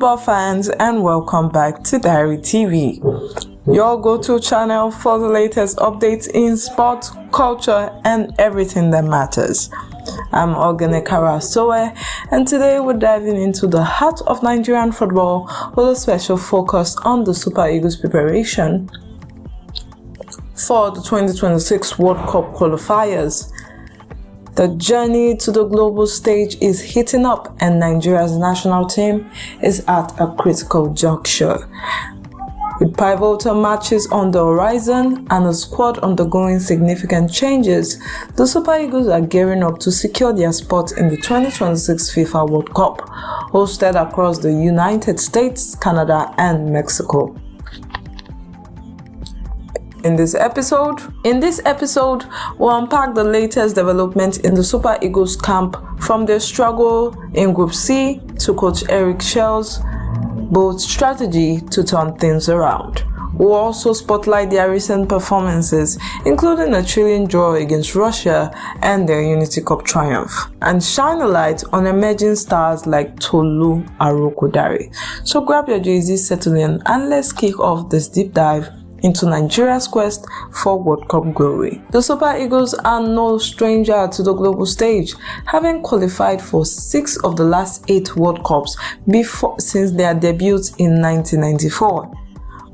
football fans, and welcome back to Diary TV, your go-to channel for the latest updates in sports, culture, and everything that matters. I'm Ogenekara Soe, and today we're diving into the heart of Nigerian football with a special focus on the Super Eagles preparation for the 2026 World Cup Qualifiers. The journey to the global stage is heating up, and Nigeria's national team is at a critical juncture. With pivotal matches on the horizon and a squad undergoing significant changes, the Super Eagles are gearing up to secure their spot in the 2026 FIFA World Cup, hosted across the United States, Canada, and Mexico. In this episode, we'll unpack the latest development in the Super Eagles camp, from their struggle in Group C to Coach Eric Chelle's bold strategy to turn things around. We'll also spotlight their recent performances, including a thrilling draw against Russia and their Unity Cup triumph, and shine a light on emerging stars like Tolu Arokodare. So grab your jerseys, settle in, and let's kick off this deep dive into Nigeria's quest for World Cup glory. The Super Eagles are no stranger to the global stage, having qualified for 6 of the last 8 World Cups since their debuts in 1994.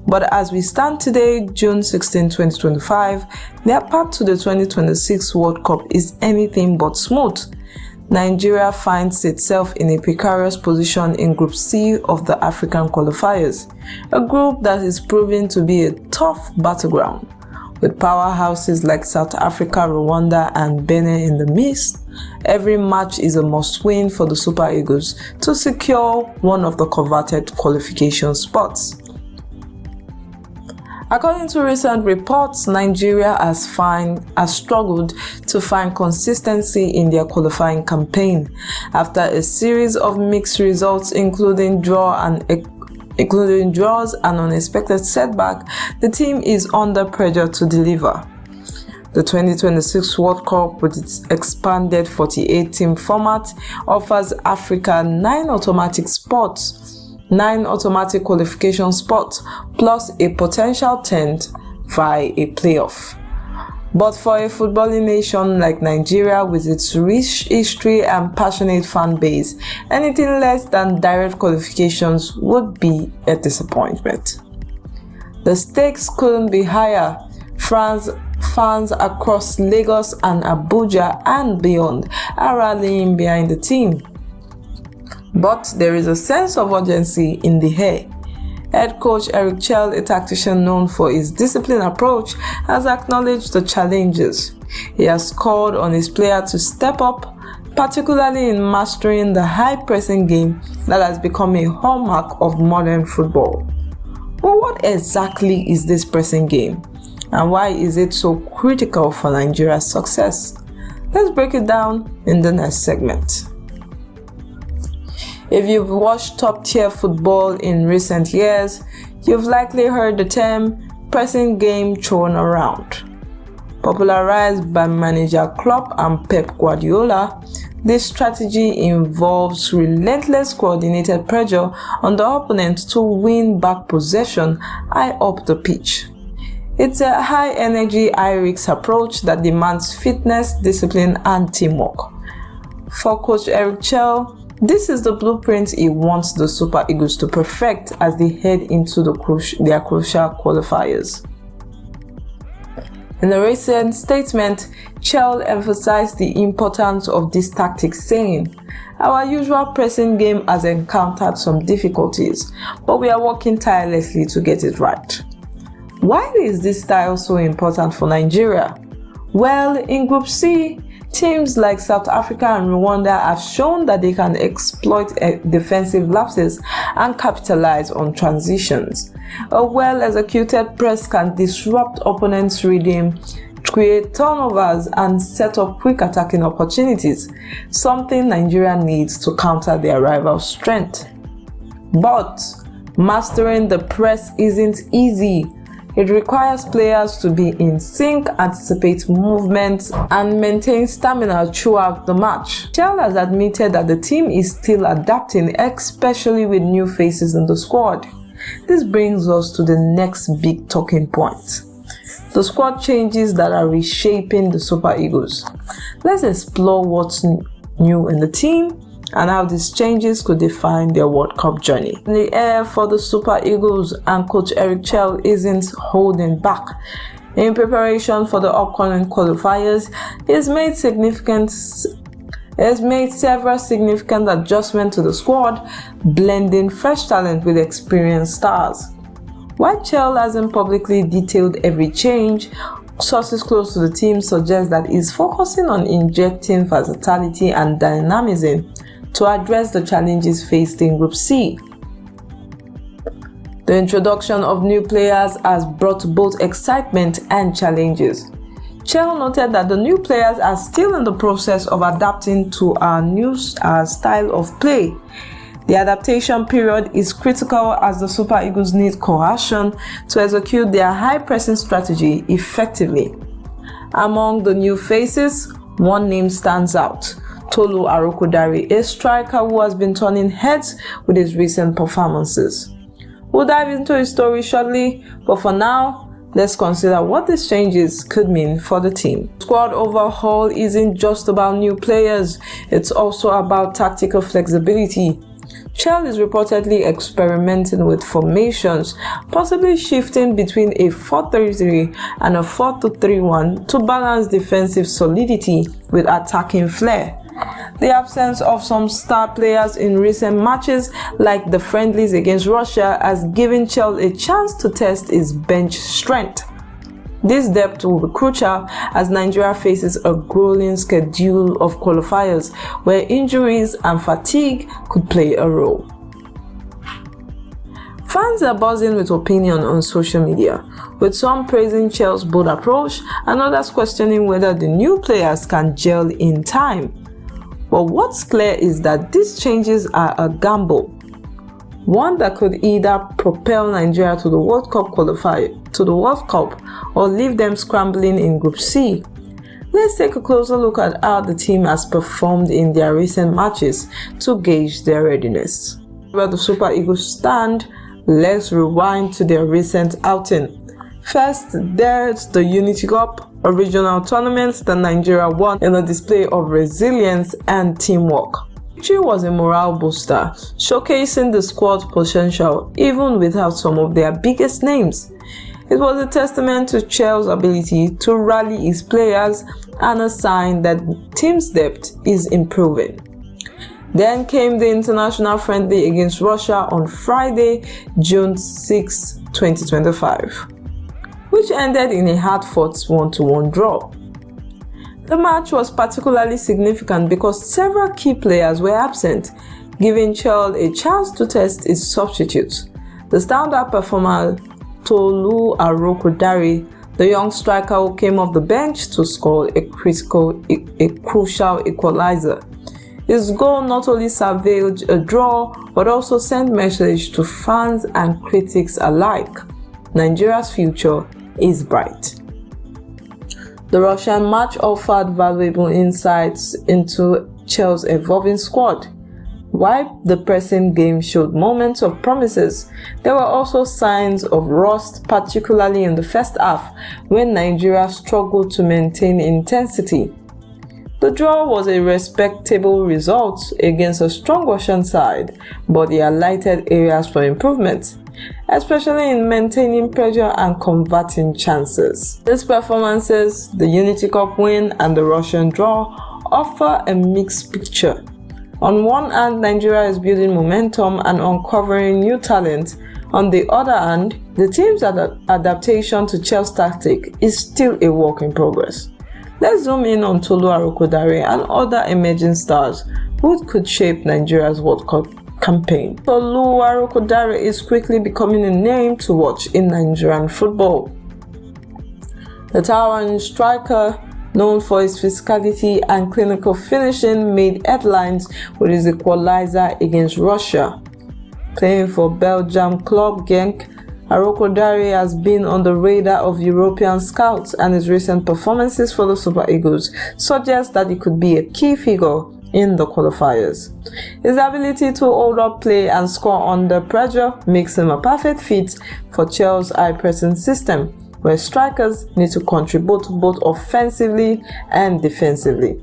But as we stand today, June 16, 2025, their path to the 2026 World Cup is anything but smooth. Nigeria finds itself in a precarious position in Group C of the African Qualifiers, a group that is proving to be a tough battleground. With powerhouses like South Africa, Rwanda, and Benin in the midst, every match is a must-win for the Super Eagles to secure one of the coveted qualification spots. According to recent reports, Nigeria has struggled to find consistency in their qualifying campaign. After a series of mixed results, including draws and unexpected setback, the team is under pressure to deliver. The 2026 World Cup, with its expanded 48-team format, offers Africa 9 automatic qualification spots, plus a potential 10th via a playoff. But for a footballing nation like Nigeria, with its rich history and passionate fan base, anything less than direct qualifications would be a disappointment. The stakes couldn't be higher. Fans across Lagos and Abuja and beyond are rallying behind the team. But there is a sense of urgency in the air. Head coach Eric Chelle, a tactician known for his disciplined approach, has acknowledged the challenges. He has called on his players to step up, particularly in mastering the high-pressing game that has become a hallmark of modern football. But what exactly is this pressing game, and why is it so critical for Nigeria's success? Let's break it down in the next segment. If you've watched top-tier football in recent years, you've likely heard the term pressing game thrown around. Popularized by manager Klopp and Pep Guardiola, this strategy involves relentless coordinated pressure on the opponent to win back possession high up the pitch. It's a high-energy, high-risk approach that demands fitness, discipline, and teamwork. For Coach Eric Chelle, this is the blueprint he wants the Super Eagles to perfect as they head into their crucial qualifiers. In a recent statement, Chelle emphasized the importance of this tactic, saying, "Our usual pressing game has encountered some difficulties, but we are working tirelessly to get it right." Why is this style so important for Nigeria? Well, in Group C, teams like South Africa and Rwanda have shown that they can exploit defensive lapses and capitalize on transitions. A well-executed press can disrupt opponents' rhythm, create turnovers, and set up quick attacking opportunities, something Nigeria needs to counter their rival's strength. But mastering the press isn't easy. It requires players to be in sync, anticipate movements, and maintain stamina throughout the match. Chelle has admitted that the team is still adapting, especially with new faces in the squad. This brings us to the next big talking point: the squad changes that are reshaping the Super Eagles. Let's explore what's new in the team and how these changes could define their World Cup journey. The air for the Super Eagles and Coach Eric Chelle isn't holding back. In preparation for the upcoming qualifiers, he has made several significant adjustments to the squad, blending fresh talent with experienced stars. While Chelle hasn't publicly detailed every change, sources close to the team suggest that he's focusing on injecting versatility and dynamism to address the challenges faced in Group C. The introduction of new players has brought both excitement and challenges. Chelle noted that the new players are still in the process of adapting to our new style of play. The adaptation period is critical as the Super Eagles need cohesion to execute their high-pressing strategy effectively. Among the new faces, one name stands out: Tolu Arokodare, a striker who has been turning heads with his recent performances. We'll dive into his story shortly, but for now, let's consider what these changes could mean for the team. Squad overhaul isn't just about new players, it's also about tactical flexibility. Chelle is reportedly experimenting with formations, possibly shifting between a 4-3-3 and a 4-2-3-1 to balance defensive solidity with attacking flair. The absence of some star players in recent matches, like the friendlies against Russia, has given Chelle a chance to test his bench strength. This depth will be crucial as Nigeria faces a grueling schedule of qualifiers where injuries and fatigue could play a role. Fans are buzzing with opinion on social media, with some praising Chelle's bold approach and others questioning whether the new players can gel in time. But what's clear is that these changes are a gamble, one that could either propel Nigeria to the World Cup or leave them scrambling in Group C. Let's take a closer look at how the team has performed in their recent matches to gauge their readiness. Where the Super Eagles stand, let's rewind to their recent outing. First, there's the Unity Cup, a regional tournament that Nigeria won in a display of resilience and teamwork. Victory was a morale booster, showcasing the squad's potential even without some of their biggest names. It was a testament to Chelle's ability to rally his players and a sign that team's depth is improving. Then came the international friendly against Russia on Friday, June 6, 2025, which ended in a hard-fought 1-1 draw. The match was particularly significant because several key players were absent, giving Chelle a chance to test his substitutes. The standout performer, Tolu Arokodare, the young striker who came off the bench to score a crucial equalizer. His goal not only salvaged a draw, but also sent message to fans and critics alike: Nigeria's future is bright. The Russian match offered valuable insights into Chelle's evolving squad. While the pressing game showed moments of promises, there were also signs of rust, particularly in the first half, when Nigeria struggled to maintain intensity. The draw was a respectable result against a strong Russian side, but it highlighted areas for improvement, especially in maintaining pressure and converting chances. These performances, the Unity Cup win and the Russian draw, offer a mixed picture. On one hand, Nigeria is building momentum and uncovering new talent. On the other hand, the team's adaptation to Chelle's tactic is still a work in progress. Let's zoom in on Tolu Arokodare and other emerging stars who could shape Nigeria's World Cup campaign. Tolu Arokodare is quickly becoming a name to watch in Nigerian football. The towering striker, known for his physicality and clinical finishing, made headlines with his equalizer against Russia. Playing for Belgium club Genk, Arokodare has been on the radar of European scouts, and his recent performances for the Super Eagles suggest that he could be a key figure in the qualifiers. His ability to hold up play and score under pressure makes him a perfect fit for Chelle's high-pressing system, where strikers need to contribute both offensively and defensively.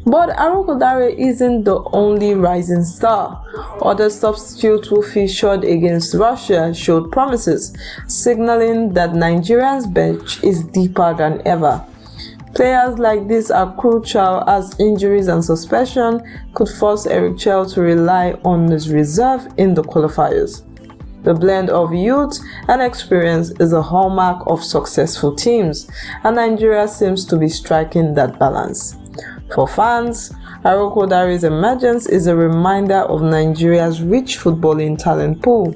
But Arokodare isn't the only rising star. Other substitutes who featured against Russia showed promises, signaling that Nigeria's bench is deeper than ever. Players like this are crucial, as injuries and suspension could force Eric Chelle to rely on his reserve in the qualifiers. The blend of youth and experience is a hallmark of successful teams, and Nigeria seems to be striking that balance. For fans, Arokodare's emergence is a reminder of Nigeria's rich footballing talent pool.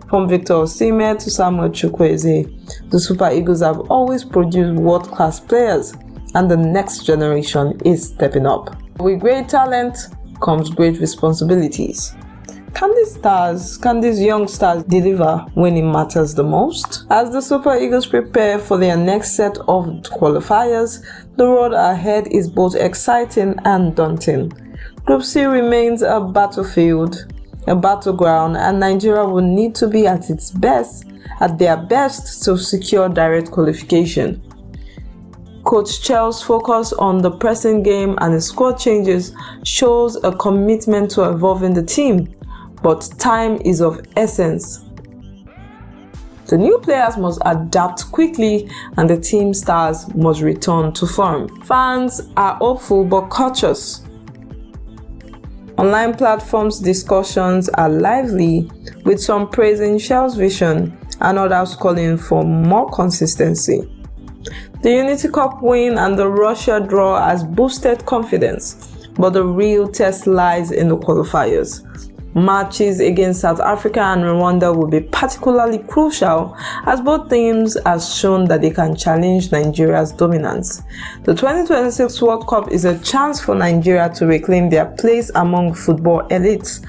From Victor Osimhen to Samuel Chukwueze, the Super Eagles have always produced world-class players, and the next generation is stepping up. With great talent comes great responsibilities. Can these young stars deliver when it matters the most? As the Super Eagles prepare for their next set of qualifiers, the road ahead is both exciting and daunting. Group C remains a battlefield, a battleground, and Nigeria will need to be at their best to secure direct qualification. Coach Chelle's focus on the pressing game and his squad changes shows a commitment to evolving the team, but time is of essence. The new players must adapt quickly, and the team stars must return to form. Fans are hopeful but cautious. Online platforms discussions are lively, with some praising Chelle's vision and others calling for more consistency. The Unity Cup win and the Russia draw has boosted confidence, but the real test lies in the qualifiers. Matches against South Africa and Rwanda will be particularly crucial, as both teams have shown that they can challenge Nigeria's dominance. The 2026 World Cup is a chance for Nigeria to reclaim their place among football elites.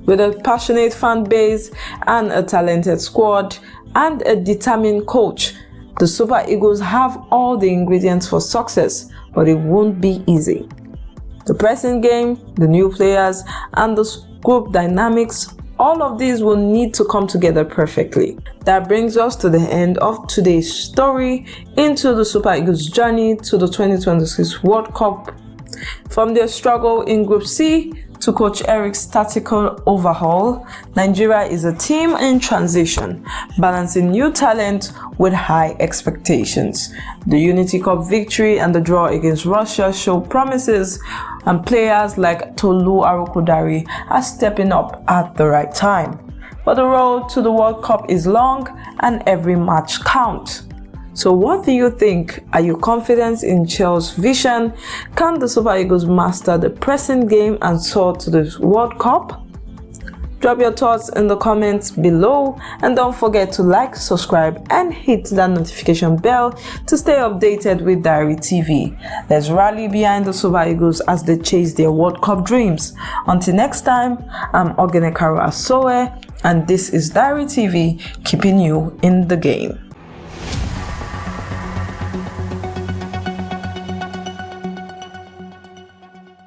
With a passionate fan base and a talented squad and a determined coach, the Super Eagles have all the ingredients for success, but it won't be easy. The pressing game, the new players, and the group dynamics, all of these will need to come together perfectly. That brings us to the end of today's story into the Super Eagles' journey to the 2026 World Cup. From their struggle in Group C to Coach Eric's tactical overhaul, Nigeria is a team in transition, balancing new talent with high expectations. The Unity Cup victory and the draw against Russia show promises, and players like Tolu Arokodare are stepping up at the right time. But the road to the World Cup is long, and every match counts. So what do you think? Are you confident in Chelle's vision? Can the Super Eagles master the pressing game and soar to the World Cup? Drop your thoughts in the comments below, and don't forget to like, subscribe, and hit that notification bell to stay updated with Diary TV. Let's rally behind the Super Eagles as they chase their World Cup dreams. Until next time, I'm Ogenekaru Asoe, and this is Diary TV, keeping you in the game.